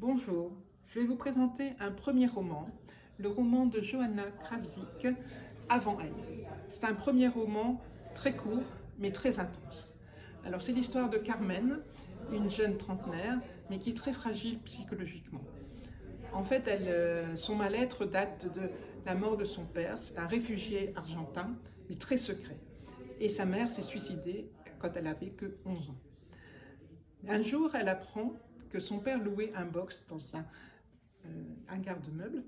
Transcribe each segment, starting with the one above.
Bonjour, je vais vous présenter un premier roman, le roman de Johanna Krawczyk, Avant elle. C'est un premier roman très court, mais très intense. Alors c'est l'histoire de Carmen, une jeune trentenaire, mais qui est très fragile psychologiquement. En fait, son mal-être date de la mort de son père, c'est un réfugié argentin, mais très secret. Et sa mère s'est suicidée quand elle avait que 11 ans. Un jour, elle apprend que son père louait un box dans un garde-meuble.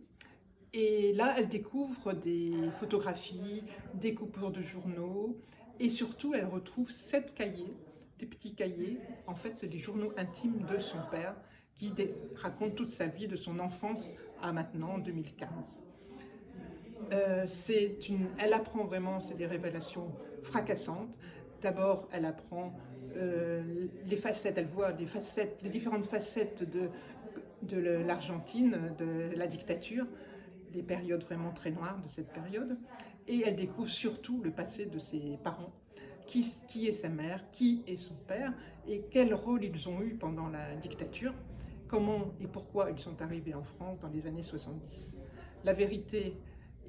Et là, elle découvre des photographies, des coupures de journaux, et surtout, elle retrouve 7 cahiers, des petits cahiers. En fait, c'est les journaux intimes de son père qui racontent toute sa vie, de son enfance à maintenant, 2015. Elle apprend vraiment, c'est des révélations fracassantes. D'abord, elle apprend les facettes, elle voit les différentes facettes de l'Argentine, de la dictature, les périodes vraiment très noires de cette période. Et elle découvre surtout le passé de ses parents, qui est sa mère, qui est son père, et quel rôle ils ont eu pendant la dictature, comment et pourquoi ils sont arrivés en France dans les années 70. La vérité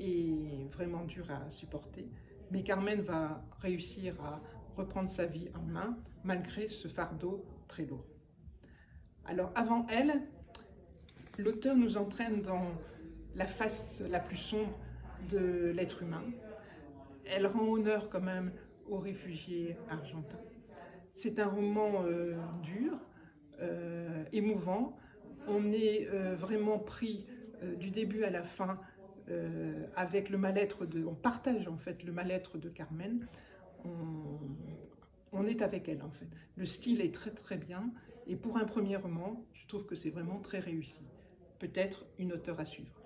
est vraiment dure à supporter, mais Carmen va réussir à reprendre sa vie en main, malgré ce fardeau très lourd. Alors avant elle, l'auteur nous entraîne dans la face la plus sombre de l'être humain. Elle rend honneur quand même aux réfugiés argentins. C'est un roman dur, émouvant. On est vraiment pris du début à la fin avec le mal-être on partage en fait le mal-être de Carmen. On est avec elle en fait. Le style est très très bien et pour un premier roman, je trouve que c'est vraiment très réussi. Peut-être une auteure à suivre.